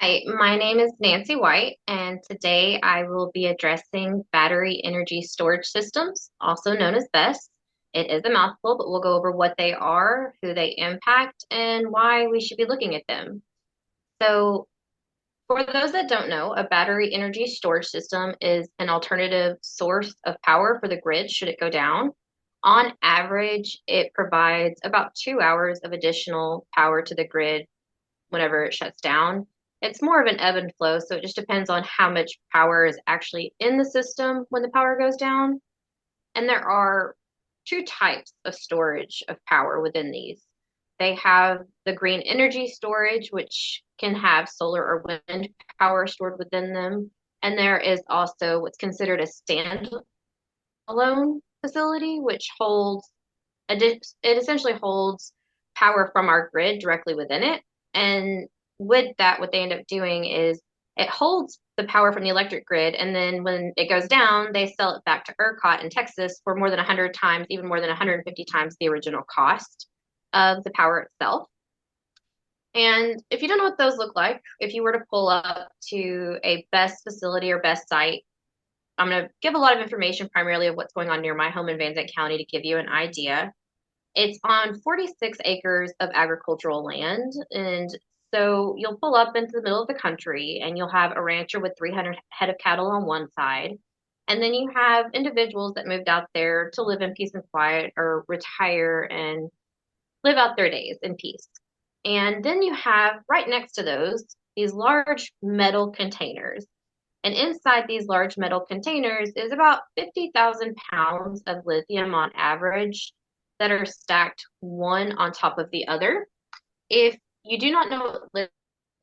Hi, my name is Nancy White, and today I will be addressing battery energy storage systems, also known as BESS. It is a mouthful, but we'll go over what they are, who they impact, and why we should be looking at them. So, for those that don't know, a battery energy storage system is an alternative source of power for the grid should it go down. On average, it provides about 2 hours of additional power to the grid whenever it shuts down. It's more of an ebb and flow, so it just depends on how much power is actually in the system when the power goes down. And there are two types of storage of power within these. They have the green energy storage, which can have solar or wind power stored within them. And there is also what's considered a standalone facility, which it essentially holds power from our grid directly within it. And with that, what they end up doing is it holds the power from the electric grid, and then when it goes down, they sell it back to ERCOT in Texas for more than 100 times, even more than 150 times the original cost of the power itself. And if you don't know what those look like, if you were to pull up to a BESS facility or BESS site, I'm going to give a lot of information primarily of what's going on near my home in Van Zandt County to give you an idea. It's on 46 acres of agricultural land. And so you'll pull up into the middle of the country and you'll have a rancher with 300 head of cattle on one side. And then you have individuals that moved out there to live in peace and quiet or retire and live out their days in peace. And then you have right next to those these large metal containers. And inside these large metal containers is about 50,000 pounds of lithium on average that are stacked one on top of the other. If you do not know what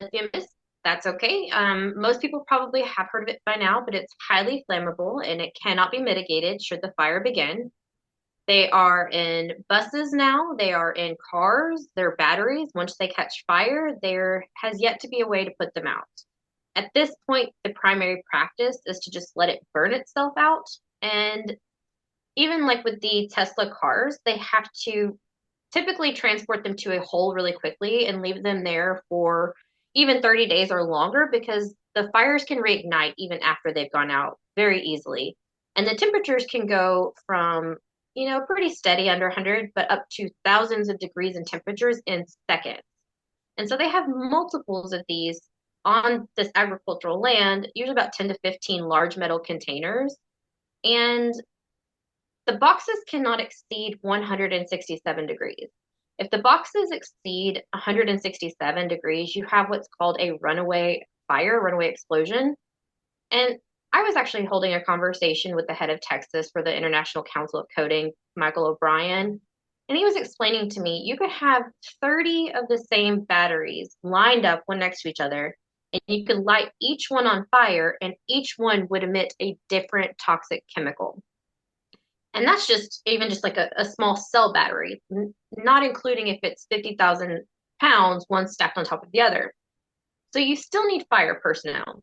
lithium is, that's okay. Most people probably have heard of it by now, but it's highly flammable and it cannot be mitigated should the fire begin. They are in buses now, they are in cars, they're batteries. Once they catch fire, there has yet to be a way to put them out. At this point, the primary practice is to just let it burn itself out. And even like with the Tesla cars, they have to typically transport them to a hole really quickly and leave them there for even 30 days or longer because the fires can reignite even after they've gone out very easily. And the temperatures can go from, pretty steady under 100, but up to thousands of degrees in temperatures in seconds. And so they have multiples of these on this agricultural land, usually about 10 to 15 large metal containers. And the boxes cannot exceed 167 degrees. If the boxes exceed 167 degrees, you have what's called a runaway fire, runaway explosion. And I was actually holding a conversation with the head of Texas for the International Council of Coding, Michael O'Brien, and he was explaining to me you could have 30 of the same batteries lined up one next to each other, and you could light each one on fire, and each one would emit a different toxic chemical. And that's just like a small cell battery, not including if it's 50,000 pounds, one stacked on top of the other. So you still need fire personnel.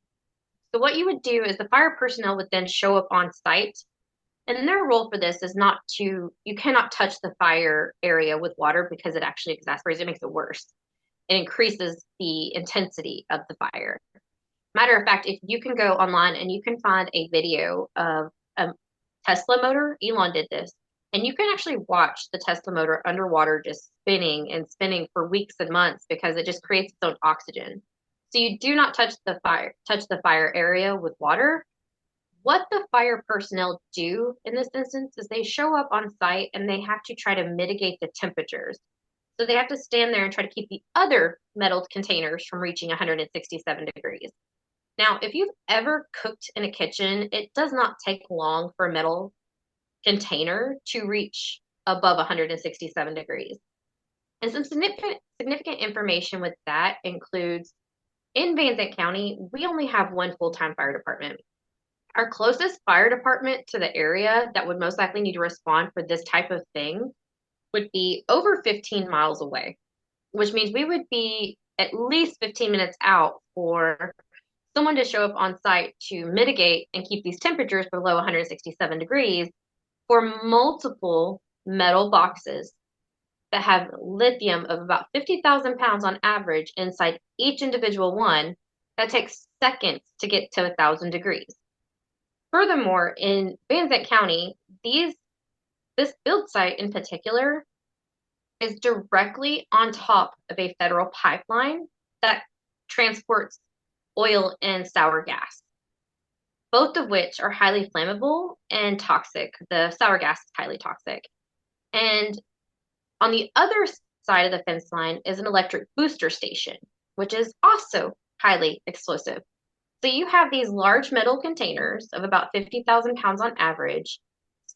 So what you would do is the fire personnel would then show up on site, and their role for this is not to, you cannot touch the fire area with water because it actually exasperates, it makes it worse. It increases the intensity of the fire. Matter of fact, if you can go online and you can find a video of a Tesla motor, Elon did this, and you can actually watch the Tesla motor underwater just spinning and spinning for weeks and months because it just creates its own oxygen. So you do not touch the fire area with water. What the fire personnel do in this instance is they show up on site and they have to try to mitigate the temperatures. So they have to stand there and try to keep the other metal containers from reaching 167 degrees. Now, if you've ever cooked in a kitchen, it does not take long for a metal container to reach above 167 degrees. And some significant information with that includes in Van Zandt County, we only have one full-time fire department. Our closest fire department to the area that would most likely need to respond for this type of thing would be over 15 miles away, which means we would be at least 15 minutes out for someone to show up on site to mitigate and keep these temperatures below 167 degrees for multiple metal boxes that have lithium of about 50,000 pounds on average inside each individual one. That takes seconds to get to 1,000 degrees. Furthermore, in Van Zandt County, this build site in particular is directly on top of a federal pipeline that transports oil and sour gas, both of which are highly flammable and toxic. The sour gas is highly toxic. And on the other side of the fence line is an electric booster station, which is also highly explosive. So you have these large metal containers of about 50,000 pounds on average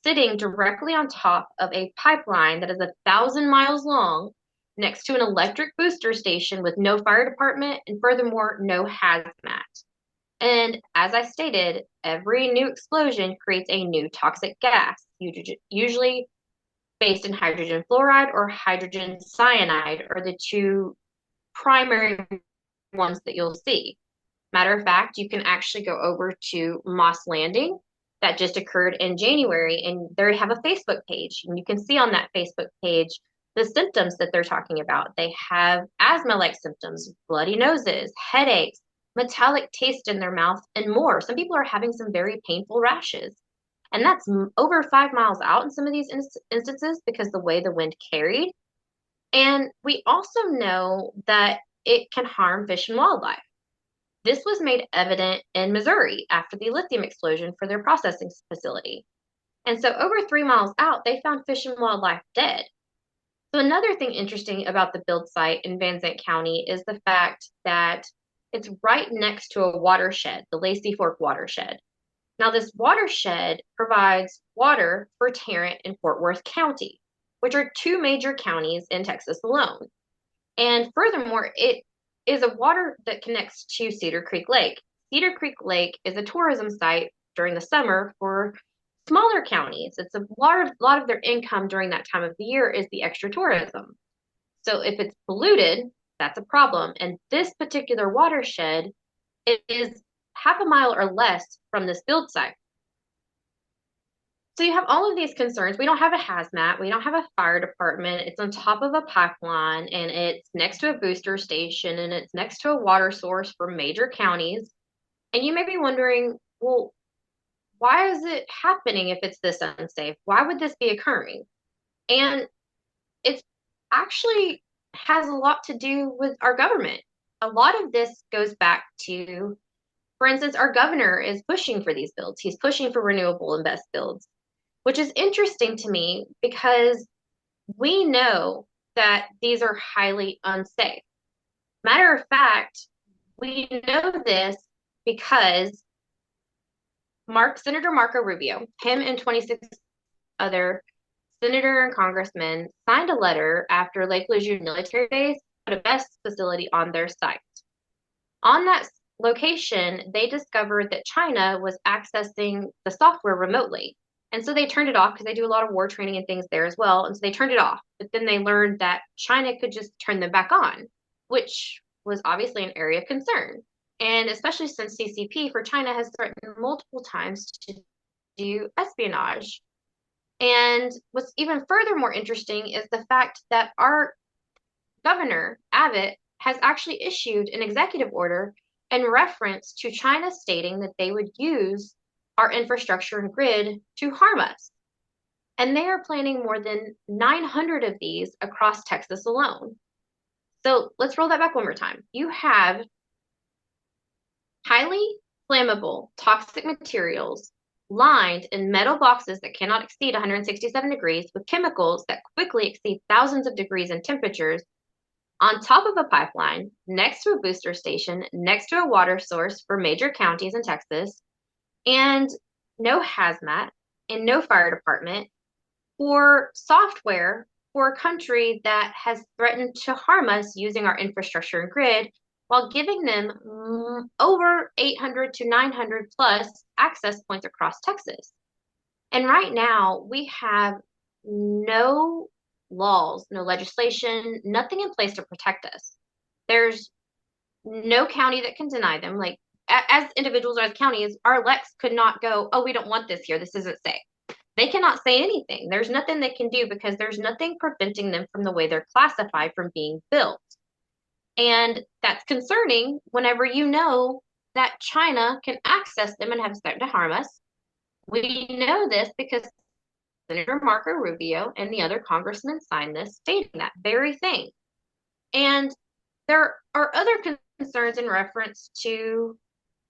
sitting directly on top of a pipeline that is 1,000 miles long next to an electric booster station with no fire department and furthermore, no hazmat. And as I stated, every new explosion creates a new toxic gas, usually based in hydrogen fluoride or hydrogen cyanide are the two primary ones that you'll see. Matter of fact, you can actually go over to Moss Landing that just occurred in January, and they have a Facebook page. And you can see on that Facebook page the symptoms that they're talking about. They have asthma-like symptoms, bloody noses, headaches, metallic taste in their mouth, and more. Some people are having some very painful rashes. And that's over 5 miles out in some of these instances because the way the wind carried. And we also know that it can harm fish and wildlife. This was made evident in Missouri after the lithium explosion for their processing facility. And so over 3 miles out, they found fish and wildlife dead. So another thing interesting about the build site in Van Zandt County is the fact that it's right next to a watershed, the Lacey Fork watershed. Now, this watershed provides water for Tarrant and Fort Worth County, which are two major counties in Texas alone. And furthermore, it is a water that connects to Cedar Creek Lake. Cedar Creek Lake is a tourism site during the summer for smaller counties. It's a lot of their income during that time of the year is the extra tourism. So if it's polluted, that's a problem. And this particular watershed is half a mile or less from this build site. So you have all of these concerns. We don't have a hazmat. We don't have a fire department. It's on top of a pipeline and it's next to a booster station and it's next to a water source for major counties. And you may be wondering, well, why is it happening if it's this unsafe? Why would this be occurring? And it's actually has a lot to do with our government. A lot of this goes back to, for instance, our governor is pushing for these builds. He's pushing for renewable and BESS builds, which is interesting to me because we know that these are highly unsafe. Matter of fact, we know this because Senator Marco Rubio, him and 26 other senator and congressmen signed a letter after Lake Lejeune military base put a BESS facility on their site. On that location, they discovered that China was accessing the software remotely. And so they turned it off because they do a lot of war training and things there as well. And so they turned it off. But then they learned that China could just turn them back on, which was obviously an area of concern. And especially since CCP for China has threatened multiple times to do espionage. And what's even further more interesting is the fact that our governor, Abbott, has actually issued an executive order in reference to China stating that they would use our infrastructure and grid to harm us. And they are planning more than 900 of these across Texas alone. So let's roll that back one more time. You have highly flammable, toxic materials lined in metal boxes that cannot exceed 167 degrees with chemicals that quickly exceed thousands of degrees in temperatures on top of a pipeline, next to a booster station, next to a water source for major counties in Texas, and no hazmat and no fire department for software for a country that has threatened to harm us using our infrastructure and grid while giving them over 800 to 900 plus access points across Texas. And right now, we have no laws, no legislation, nothing in place to protect us. There's no county that can deny them. Like, as individuals or as counties, our elects could not go, oh, we don't want this here. This isn't safe. They cannot say anything. There's nothing they can do because there's nothing preventing them from the way they're classified from being built. And that's concerning whenever you know that China can access them and have started to harm us. We know this because Senator Marco Rubio and the other congressmen signed this stating that very thing. And there are other concerns in reference to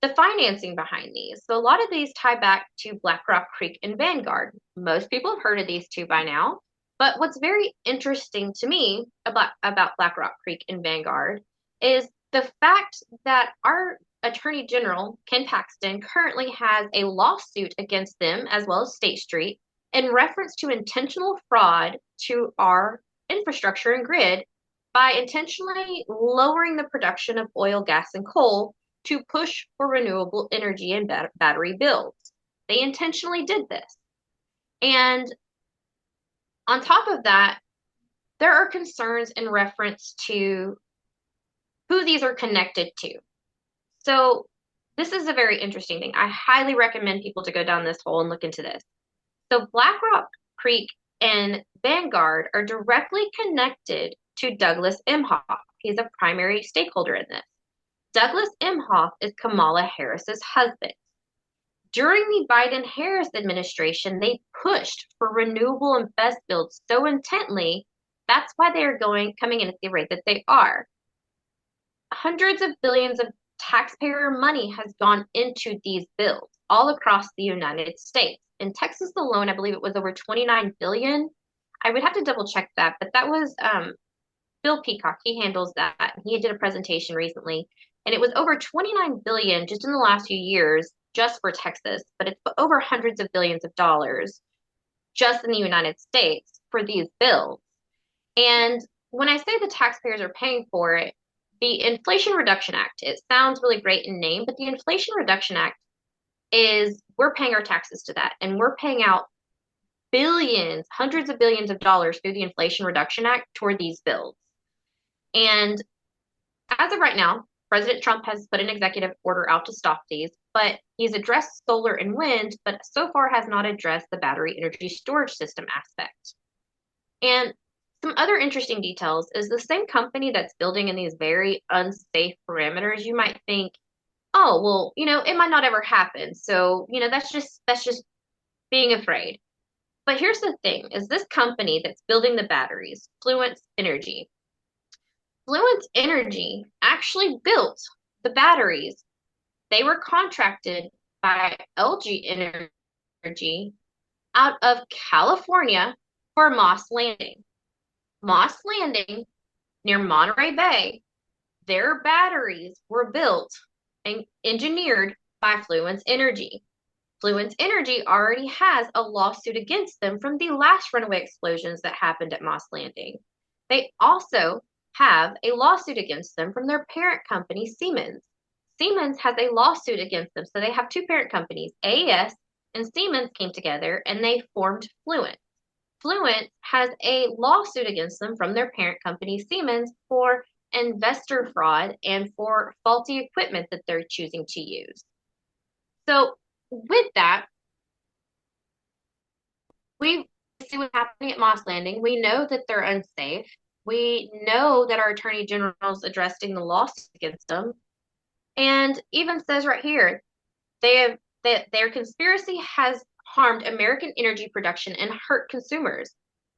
the financing behind these. So a lot of these tie back to Black Rock Creek and Vanguard. Most people have heard of these two by now. But what's very interesting to me about Black Rock Creek and Vanguard is the fact that our Attorney General, Ken Paxton, currently has a lawsuit against them, as well as State Street, in reference to intentional fraud to our infrastructure and grid by intentionally lowering the production of oil, gas, and coal to push for renewable energy and battery builds. They intentionally did this. And on top of that, there are concerns in reference to who these are connected to. So this is a very interesting thing. I highly recommend people to go down this hole and look into this. So Black Rock Creek and Vanguard are directly connected to Douglas Emhoff. He's a primary stakeholder in this. Douglas Emhoff is Kamala Harris's husband. During the Biden-Harris administration, they pushed for renewable and BESS builds so intently. That's why they are coming in at the rate that they are. Hundreds of billions of taxpayer money has gone into these builds all across the United States. In Texas alone, I believe it was over 29 billion. I would have to double check that, but that was Bill Peacock. He handles that. He did a presentation recently, and it was over 29 billion just in the last few years just for Texas, but it's over hundreds of billions of dollars just in the United States for these bills. And when I say the taxpayers are paying for it, the Inflation Reduction Act, it sounds really great in name, but the Inflation Reduction Act is we're paying our taxes to that, and we're paying out billions, hundreds of billions of dollars through the Inflation Reduction Act toward these bills. And as of right now, President Trump has put an executive order out to stop these, but he's addressed solar and wind, but so far has not addressed the battery energy storage system aspect. And some other interesting details is the same company that's building in these very unsafe parameters. You might think, oh, well, it might not ever happen. So, that's just being afraid. But here's the thing, is this company that's building the batteries, Fluence Energy. Fluence Energy actually built the batteries. They were contracted by LG Energy out of California for Moss Landing. Moss Landing near Monterey Bay, their batteries were built and engineered by Fluence Energy. Fluence Energy already has a lawsuit against them from the last runaway explosions that happened at Moss Landing. They also have a lawsuit against them from their parent company, Siemens. Siemens has a lawsuit against them. So they have two parent companies, AES and Siemens came together and they formed Fluence. Fluence has a lawsuit against them from their parent company, Siemens, for investor fraud and for faulty equipment that they're choosing to use. So with that, we see what's happening at Moss Landing. We know that they're unsafe. We know that our Attorney General is addressing the lawsuit against them. And even says right here, that their conspiracy has harmed American energy production and hurt consumers.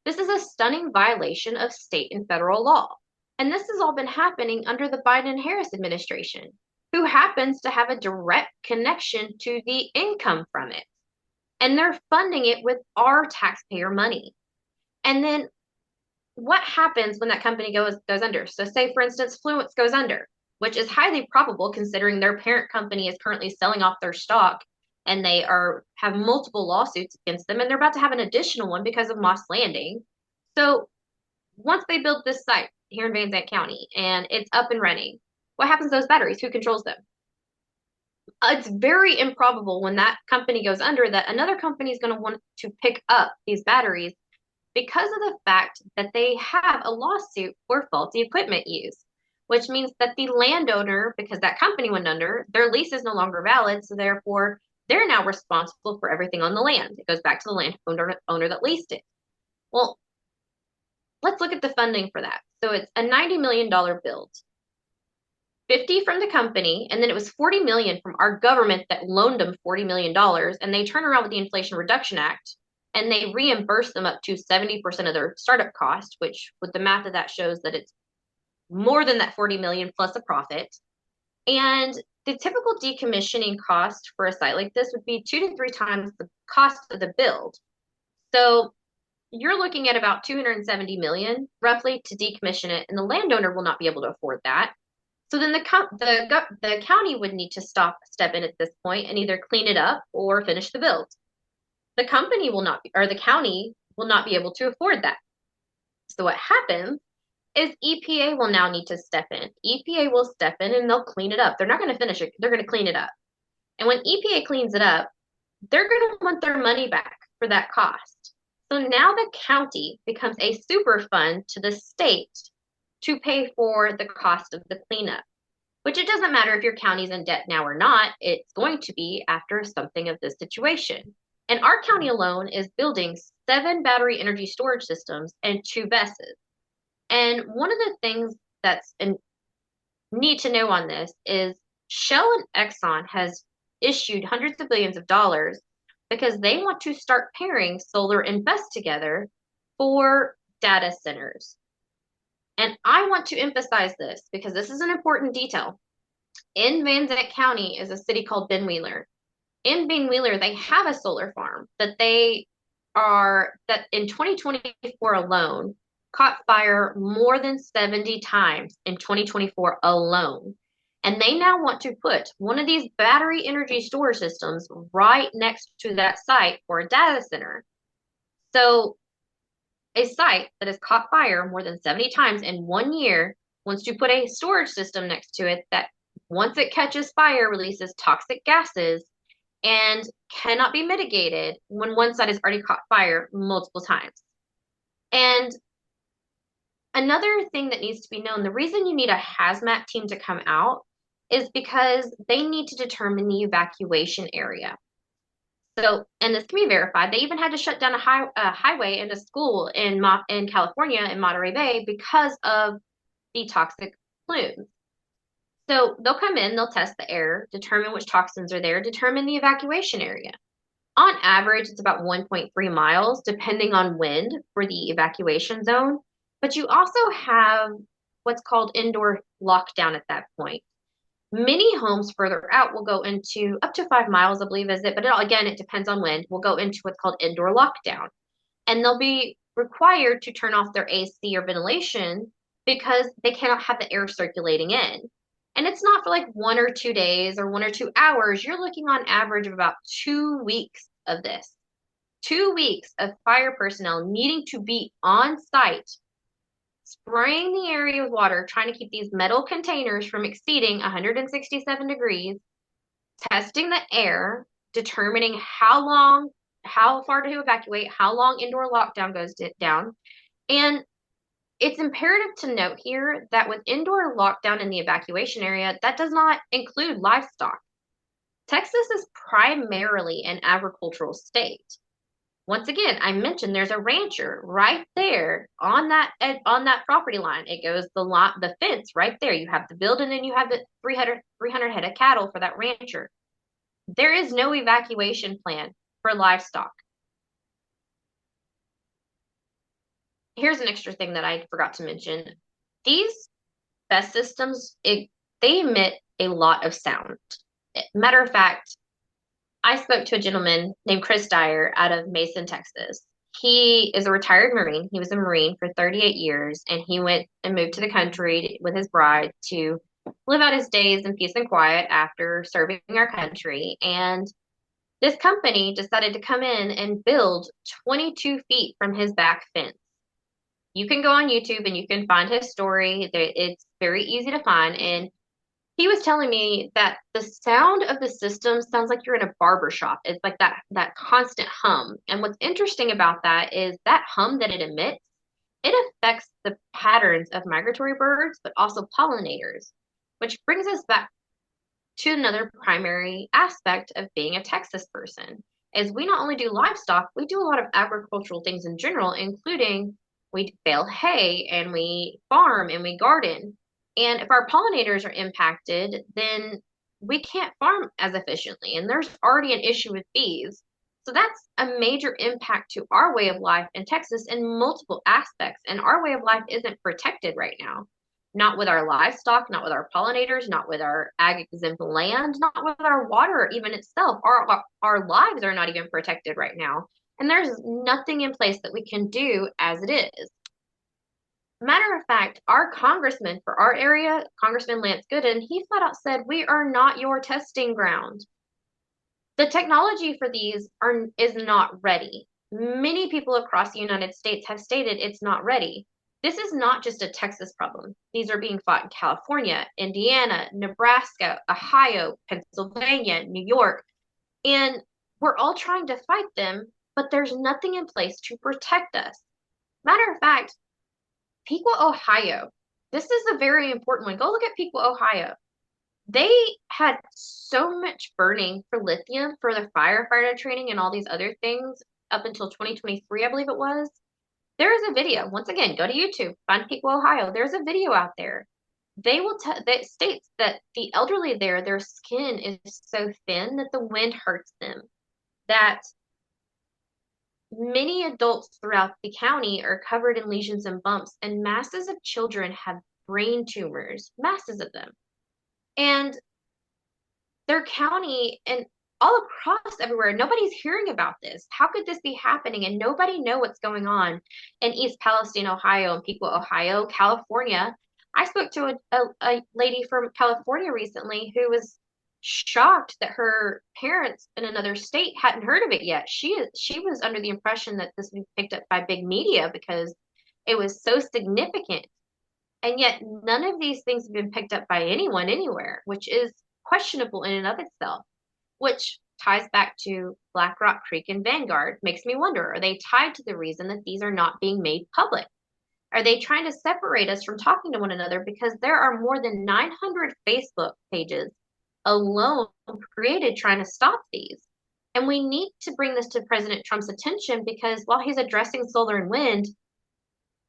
This is a stunning violation of state and federal law. And this has all been happening under the Biden-Harris administration, who happens to have a direct connection to the income from it. And they're funding it with our taxpayer money. And then what happens when that company goes under? So say, for instance, Fluence goes under, which is highly probable considering their parent company is currently selling off their stock and they have multiple lawsuits against them, and they're about to have an additional one because of Moss Landing. So once they build this site here in Van Zandt County and it's up and running, what happens to those batteries? Who controls them? It's very improbable when that company goes under that another company is going to want to pick up these batteries because of the fact that they have a lawsuit for faulty equipment use, which means that the landowner, because that company went under, their lease is no longer valid, so therefore they're now responsible for everything on the land. It goes back to the landowner that leased it. Well, let's look at the funding for that. So it's a $90 million build. 50 from the company, and then it was 40 million from our government that loaned them $40 million, and they turn around with the Inflation Reduction Act and they reimburse them up to 70% of their startup cost, which with the math of that shows that it's more than that 40 million plus a profit. And the typical decommissioning cost for a site like this would be 2 to 3 times the cost of the build. So you're looking at about 270 million roughly to decommission it, and the landowner will not be able to afford that. So then the county would need to step in at this point and either clean it up or finish the build. The company will not be, or the county will not be able to afford that. So what happens is EPA will now need to step in. EPA will step in and they'll clean it up. They're not going to finish it. They're going to clean it up. And when EPA cleans it up, they're going to want their money back for that cost. So now the county becomes a super fund to the state to pay for the cost of the cleanup, which it doesn't matter if your county's in debt now or not, it's going to be after something of this situation. And our county alone is building 7 battery energy storage systems and 2 BESSes. And one of the things that's need to know on this is Shell and Exxon has issued hundreds of billions of dollars because they want to start pairing solar and BESS together for data centers. And I want to emphasize this because this is an important detail. In Van Zandt County is a city called Ben Wheeler. In Ben Wheeler, they have a solar farm that that in 2024 alone caught fire more than 70 times in 2024 alone. And they now want to put one of these battery energy storage systems right next to that site for a data center. So a site that has caught fire more than 70 times in 1 year wants to put a storage system next to it that once it catches fire releases toxic gases and cannot be mitigated when one site has already caught fire multiple times. And another thing that needs to be known, the reason you need a hazmat team to come out is because they need to determine the evacuation area. So, and this can be verified. They even had to shut down a highway and a school in California in Monterey Bay because of the toxic plumes. So they'll come in, they'll test the air, determine which toxins are there, determine the evacuation area. On average, it's about 1.3 miles, depending on wind for the evacuation zone. But you also have what's called indoor lockdown at that point. Many homes further out will go into up to 5 miles, I believe, is it? But again, it depends on wind. Will go into what's called indoor lockdown. And they'll be required to turn off their AC or ventilation because they cannot have the air circulating in. And it's not for like 1 or 2 days or 1 or 2 hours. You're looking on average of about 2 weeks of this. 2 weeks of fire personnel needing to be on site, spraying the area with water, trying to keep these metal containers from exceeding 167 degrees, testing the air, determining how far to evacuate, how long indoor lockdown goes down. And it's imperative to note here that with indoor lockdown in the evacuation area, that does not include livestock. Texas is primarily an agricultural state. Once again, I mentioned there's a rancher right there on that property line. It goes the fence right there. You have the building and you have the 300 head of cattle for that rancher. There is no evacuation plan for livestock. Here's an extra thing that I forgot to mention. These BESS systems, they emit a lot of sound. Matter of fact, I spoke to a gentleman named Chris Dyer out of Mason, Texas. He is a retired Marine. He was a Marine for 38 years, and he went and moved to the country with his bride to live out his days in peace and quiet after serving our country. And this company decided to come in and build 22 feet from his back fence. You can go on YouTube and you can find his story. It's very easy to find. And he was telling me that the sound of the system sounds like you're in a barber shop. It's like that constant hum. And what's interesting about that is that hum that it emits, it affects the patterns of migratory birds, but also pollinators, which brings us back to another primary aspect of being a Texas person. Is we not only do livestock, we do a lot of agricultural things in general, including we bale hay and we farm and we garden. And if our pollinators are impacted, then we can't farm as efficiently. And there's already an issue with bees. So that's a major impact to our way of life in Texas in multiple aspects. And our way of life isn't protected right now. Not with our livestock, not with our pollinators, not with our ag exempt land, not with our water even itself. Our lives are not even protected right now. And there's nothing in place that we can do as it is. Matter of fact, our congressman for our area, Congressman Lance Gooden, he flat out said, "We are not your testing ground." The technology for these is not ready. Many people across the United States have stated it's not ready. This is not just a Texas problem. These are being fought in California, Indiana, Nebraska, Ohio, Pennsylvania, New York, and we're all trying to fight them, but there's nothing in place to protect us. Matter of fact, Piqua, Ohio. This is a very important one. Go look at Piqua, Ohio. They had so much burning for lithium for the firefighter training and all these other things up until 2023, I believe it was. There is a video. Once again, go to YouTube, find Piqua, Ohio. There's a video out there. That states that the elderly there, their skin is so thin that the wind hurts them. That many adults throughout the county are covered in lesions and bumps, and masses of children have brain tumors, masses of them. And their county and all across everywhere, nobody's hearing about this. How could this be happening and nobody know what's going on in East Palestine, Ohio, and Piqua, Ohio, California? I spoke to a lady from California recently who was shocked that her parents in another state hadn't heard of it yet. She was under the impression that this would be picked up by big media because it was so significant. And yet none of these things have been picked up by anyone anywhere, which is questionable in and of itself, which ties back to Black Rock Creek and Vanguard. Makes me wonder, are they tied to the reason that these are not being made public? Are they trying to separate us from talking to one another? Because there are more than 900 Facebook pages alone created trying to stop these. And we need to bring this to President Trump's attention because while he's addressing solar and wind,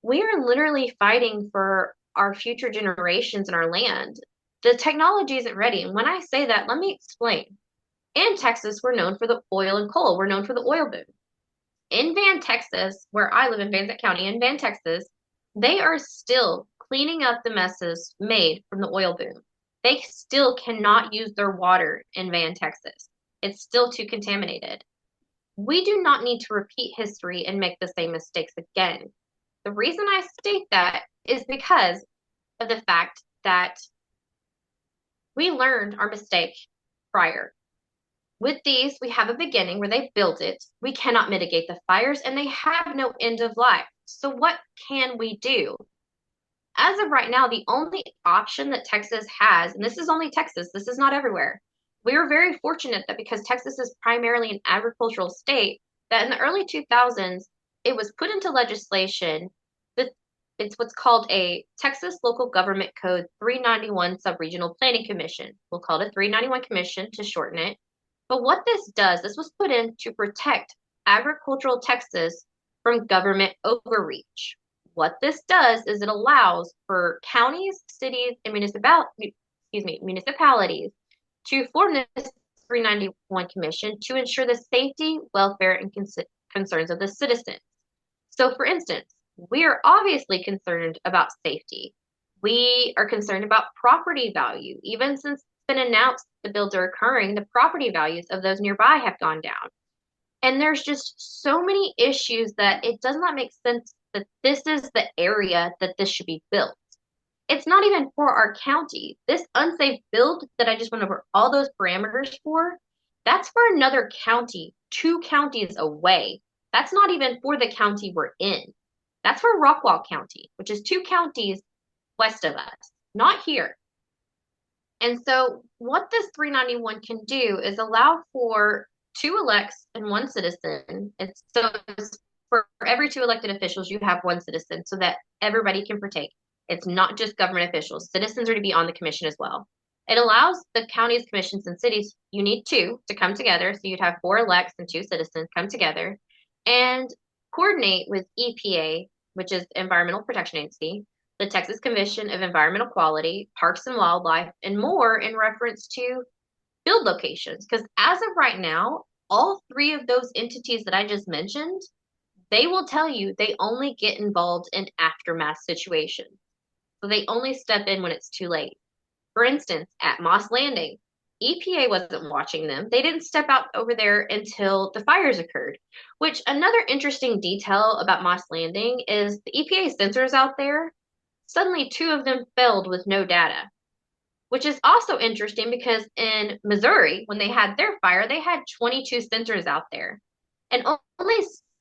we are literally fighting for our future generations and our land. The technology isn't ready. And when I say that, let me explain. In Texas, we're known for the oil and coal. We're known for the oil boom. In Van, Texas, where I live in Van County, in Van, Texas, they are still cleaning up the messes made from the oil boom. They still cannot use their water in Van, Texas. It's still too contaminated. We do not need to repeat history and make the same mistakes again. The reason I state that is because of the fact that we learned our mistake prior. With these, we have a beginning where they built it. We cannot mitigate the fires and they have no end of life. So what can we do? As of right now, the only option that Texas has, and this is only Texas, this is not everywhere. We are very fortunate that because Texas is primarily an agricultural state, that in the early 2000s, it was put into legislation that it's what's called a Texas Local Government Code 391 Subregional Planning Commission. We'll call it a 391 Commission to shorten it. But what this does, this was put in to protect agricultural Texas from government overreach. What this does is it allows for counties, cities, and municipalities to form this 391 commission to ensure the safety, welfare, and concerns of the citizens. So, for instance, we are obviously concerned about safety. We are concerned about property value. Even since it's been announced the builds are occurring, the property values of those nearby have gone down. And there's just so many issues that it does not make sense that this is the area that this should be built. It's not even for our county. This unsafe build that I just went over all those parameters for, that's for another county, 2 counties away. That's not even for the county we're in. That's for Rockwall County, which is 2 counties west of us, not here. And so what this 391 can do is allow for 2 elects and 1 citizen. It's for every 2 elected officials, you have 1 citizen so that everybody can partake. It's not just government officials. Citizens are to be on the commission as well. It allows the counties, commissions, and cities, you need 2 to come together. So you'd have 4 elects and 2 citizens come together and coordinate with EPA, which is Environmental Protection Agency, the Texas Commission of Environmental Quality, Parks and Wildlife, and more in reference to build locations. Because as of right now, all three of those entities that I just mentioned, they will tell you they only get involved in aftermath situations. So they only step in when it's too late. For instance, at Moss Landing, EPA wasn't watching them. They didn't step out over there until the fires occurred. Which another interesting detail about Moss Landing is the EPA sensors out there, suddenly two of them failed with no data, which is also interesting because in Missouri, when they had their fire, they had 22 sensors out there, and only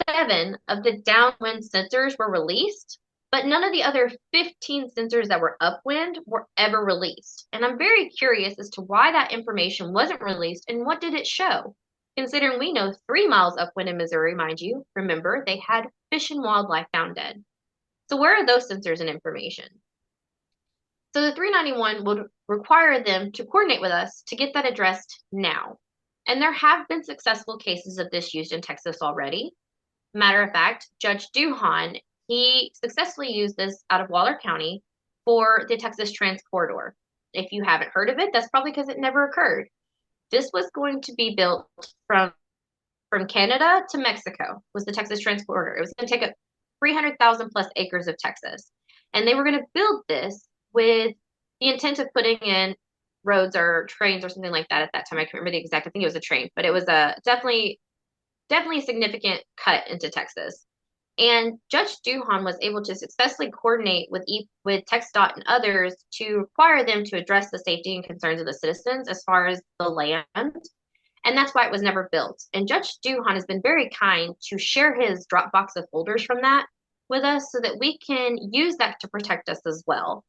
seven of the downwind sensors were released, but none of the other 15 sensors that were upwind were ever released. And I'm very curious as to why that information wasn't released and what did it show? Considering we know 3 miles upwind in Missouri, mind you, remember, they had fish and wildlife found dead. So where are those sensors and information? So the 391 would require them to coordinate with us to get that addressed now. And there have been successful cases of this used in Texas already. Matter of fact, Judge Duhan, he successfully used this out of Waller County for the Texas Trans Corridor. If you haven't heard of it, that's probably because it never occurred. This was going to be built from Canada to Mexico, was the Texas Trans Corridor. It was going to take up 300,000 plus acres of Texas. And they were going to build this with the intent of putting in roads or trains or something like that at that time. I can't remember the exact, I think it was a train, but it was a definitely a significant cut into Texas. And Judge Duhan was able to successfully coordinate with TxDOT and others to require them to address the safety and concerns of the citizens as far as the land. And that's why it was never built. And Judge Duhan has been very kind to share his Dropbox of folders from that with us so that we can use that to protect us as well.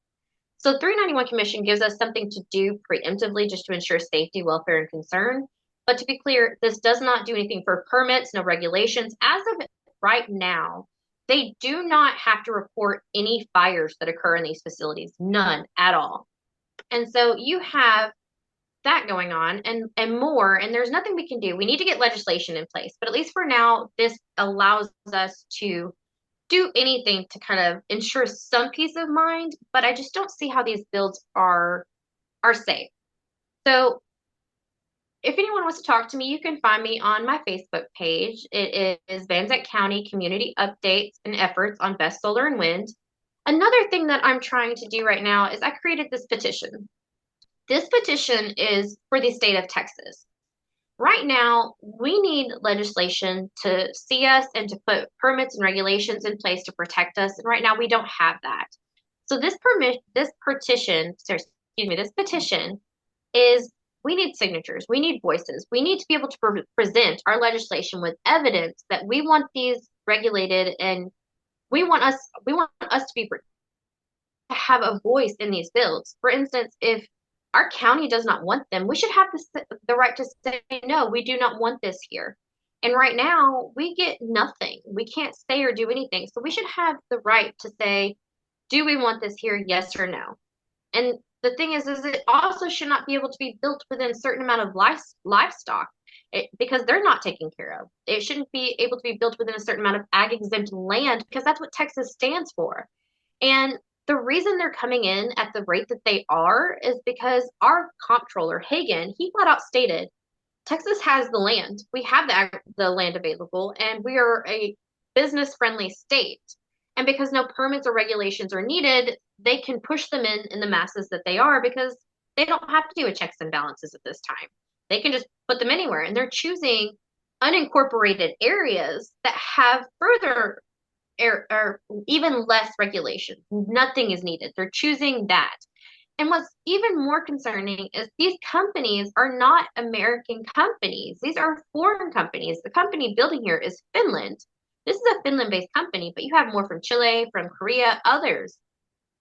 So 391 Commission gives us something to do preemptively just to ensure safety, welfare, and concern. But to be clear, this does not do anything for permits, no regulations. As of right now, they do not have to report any fires that occur in these facilities, none at all. And so you have that going on and more, and there's nothing we can do. We need to get legislation in place, but at least for now, this allows us to do anything to kind of ensure some peace of mind, but I just don't see how these builds are safe. So if anyone wants to talk to me, you can find me on my Facebook page. It is Van Zandt County Community Updates and Efforts on BESS Solar and Wind. Another thing that I'm trying to do right now is I created this petition. This petition is for the state of Texas. Right now, we need legislation to see us and to put permits and regulations in place to protect us. And right now, we don't have that. So this petition is we need signatures, we need voices, we need to be able to present our legislation with evidence that we want these regulated, and we want us to have a voice in these bills. For instance, if our county does not want them, we should have the right to say, no, we do not want this here. And right now, we get nothing. We can't say or do anything. So we should have the right to say, do we want this here, yes or no? And the thing is it also should not be able to be built within a certain amount of livestock because they're not taken care of. It shouldn't be able to be built within a certain amount of ag exempt land because that's what Texas stands for. And the reason they're coming in at the rate that they are is because our comptroller, Hagan, he flat out stated, Texas has the land. We have the land available, and we are a business-friendly state. And because no permits or regulations are needed, they can push them in the masses that they are because they don't have to do a checks and balances at this time. They can just put them anywhere, and they're choosing unincorporated areas that have further or even less regulation. Nothing is needed. They're choosing that. And what's even more concerning is these companies are not American companies. These are foreign companies. The company building here is Finland. This is a Finland-based company, but you have more from Chile, from Korea, others.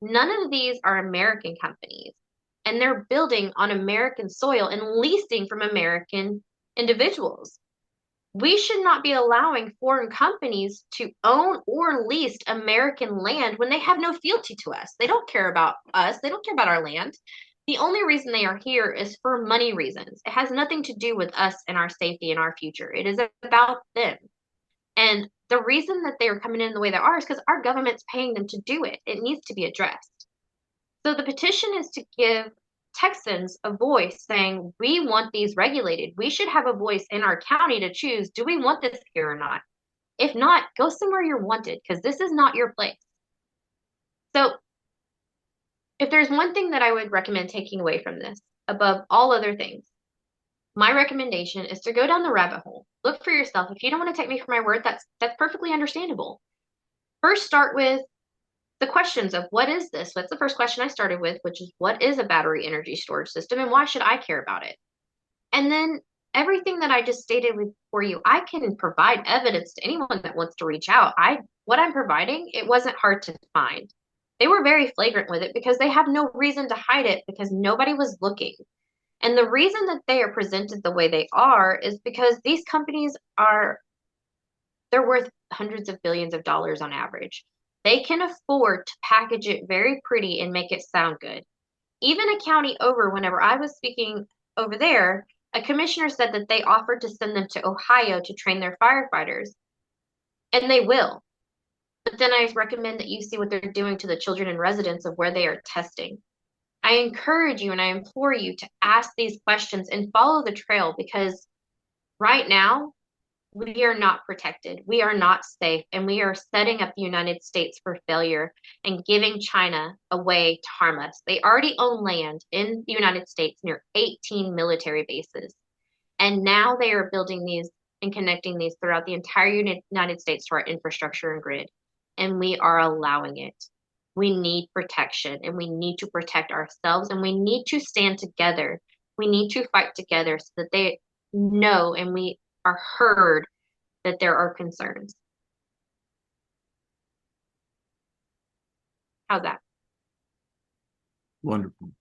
None of these are American companies. And they're building on American soil and leasing from American individuals. We should not be allowing foreign companies to own or lease American land when they have no fealty to us. They don't care about us. They don't care about our land. The only reason they are here is for money reasons. It has nothing to do with us and our safety and our future. It is about them. And the reason that they are coming in the way they are is because our government's paying them to do it. It needs to be addressed. So the petition is to give Texans a voice saying, we want these regulated. We should have a voice in our county to choose, do we want this here or not? If not, go somewhere you're wanted because this is not your place. So if there's one thing that I would recommend taking away from this, above all other things, my recommendation is to go down the rabbit hole. Look for yourself. If you don't want to take me for my word, that's perfectly understandable. First, start with the questions of what is this? That's the first question I started with, which is what is a battery energy storage system and why should I care about it? And then everything that I just stated for you, I can provide evidence to anyone that wants to reach out. What I'm providing, it wasn't hard to find. They were very flagrant with it because they have no reason to hide it because nobody was looking. And the reason that they are presented the way they are is because these companies are they're worth hundreds of billions of dollars on average. They can afford to package it very pretty and make it sound good. Even a county over, whenever I was speaking over there, a commissioner said that they offered to send them to Ohio to train their firefighters, and they will. But then I recommend that you see what they're doing to the children and residents of where they are testing. I encourage you and I implore you to ask these questions and follow the trail because right now we are not protected. We are not safe. And we are setting up the United States for failure and giving China a way to harm us. They already own land in the United States near 18 military bases. And now they are building these and connecting these throughout the entire United States to our infrastructure and grid. And we are allowing it. We need protection and we need to protect ourselves and we need to stand together. We need to fight together so that they know and we are heard that there are concerns. How's that? Wonderful.